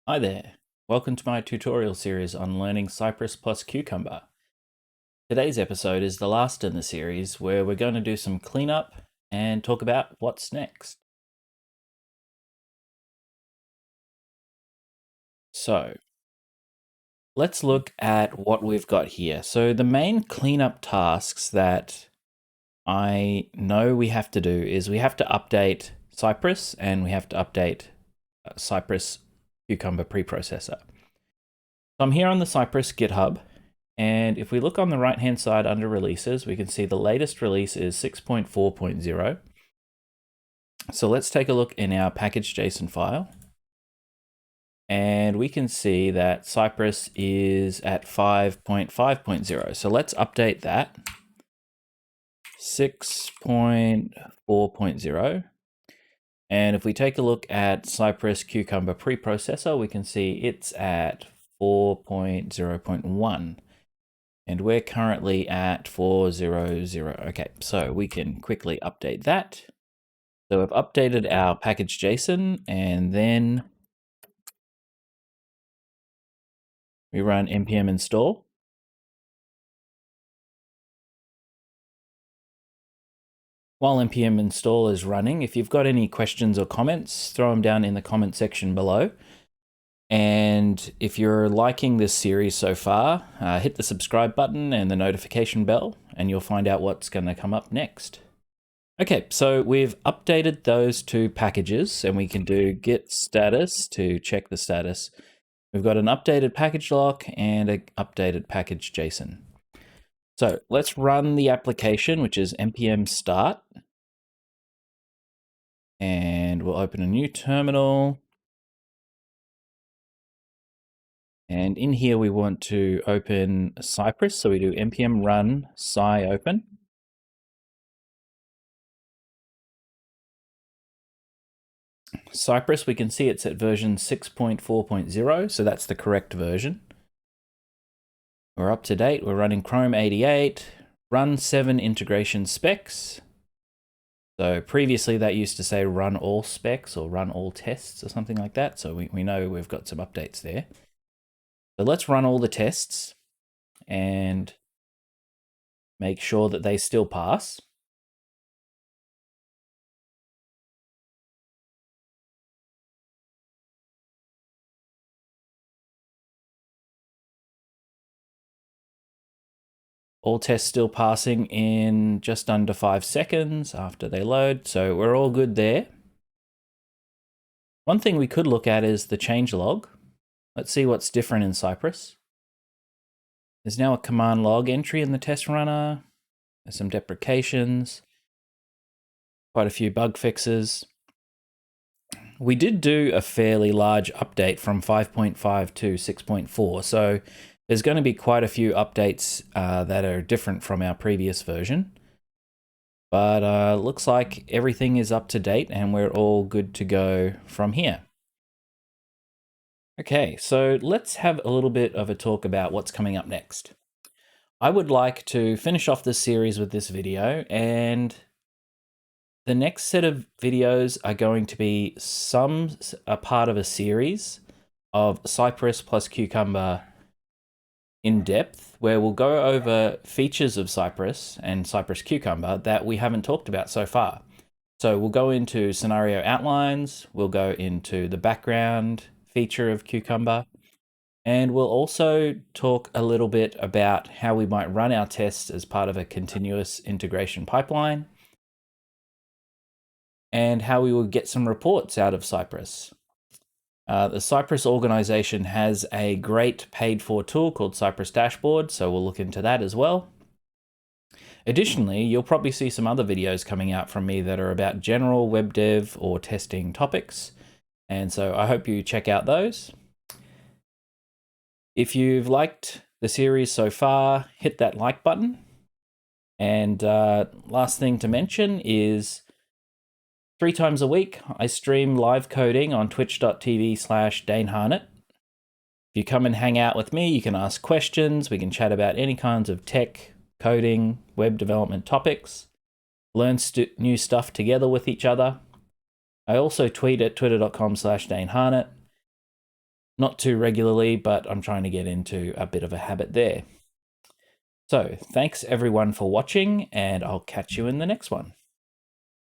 Hi there, welcome to my tutorial series on learning Cypress plus Cucumber. Today's episode is the last in the series where we're going to do some cleanup and talk about what's next. So, let's look at what we've got here. So the main cleanup tasks that I know we have to do is we have to update Cypress and we have to update Cypress Cucumber Preprocessor. So I'm here on the Cypress GitHub, and if we look on the right hand side under releases, we can see the latest release is 6.4.0. So let's take a look in our package.json file, and we can see that Cypress is at 5.5.0. So let's update that. 6.4.0. And if we take a look at Cypress Cucumber Preprocessor, we can see it's at 4.0.1. And we're currently at 4.0.0. Okay, so we can quickly update that. So I've updated our package.json, and then we run npm install. While npm install is running, if you've got any questions or comments, throw them down in the comment section below. And if you're liking this series so far, hit the subscribe button and the notification bell, and you'll find out what's going to come up next. Okay, so we've updated those two packages, and we can do git status to check the status. We've got an updated package lock and an updated package JSON. So let's run the application, which is npm start. And we'll open a new terminal. And in here, we want to open Cypress. So we do npm run sciopen. Cypress, we can see it's at version 6.4.0, so that's the correct version. We're up to date. We're running Chrome 88, run 7 integration specs. So previously that used to say run all specs or run all tests or something like that. So we know we've got some updates there. So let's run all the tests and make sure that they still pass. All tests still passing in just under 5 seconds after they load. So we're all good there. One thing we could look at is the changelog. Let's see what's different in Cypress. There's now a command log entry in the test runner. There's some deprecations, quite a few bug fixes. We did do a fairly large update from 5.5 to 6.4, so there's going to be quite a few updates that are different from our previous version. But looks like everything is up to date and we're all good to go from here. Okay, so let's have a little bit of a talk about what's coming up next. I would like to finish off this series with this video, and the next set of videos are going to be a part of a series of Cypress plus Cucumber in depth, where we'll go over features of Cypress and Cypress Cucumber that we haven't talked about so far. So we'll go into scenario outlines, we'll go into the background feature of Cucumber, and we'll also talk a little bit about how we might run our tests as part of a continuous integration pipeline, and how we will get some reports out of Cypress. The Cypress organization has a great paid-for tool called Cypress Dashboard, so we'll look into that as well. Additionally, you'll probably see some other videos coming out from me that are about general web dev or testing topics, and so I hope you check out those. If you've liked the series so far, hit that like button. And last thing to mention is 3 times a week, I stream live coding on twitch.tv/DaneHarnett. If you come and hang out with me, you can ask questions. We can chat about any kinds of tech, coding, web development topics, learn new stuff together with each other. I also tweet at twitter.com/DaneHarnett. Not too regularly, but I'm trying to get into a bit of a habit there. So thanks everyone for watching, and I'll catch you in the next one.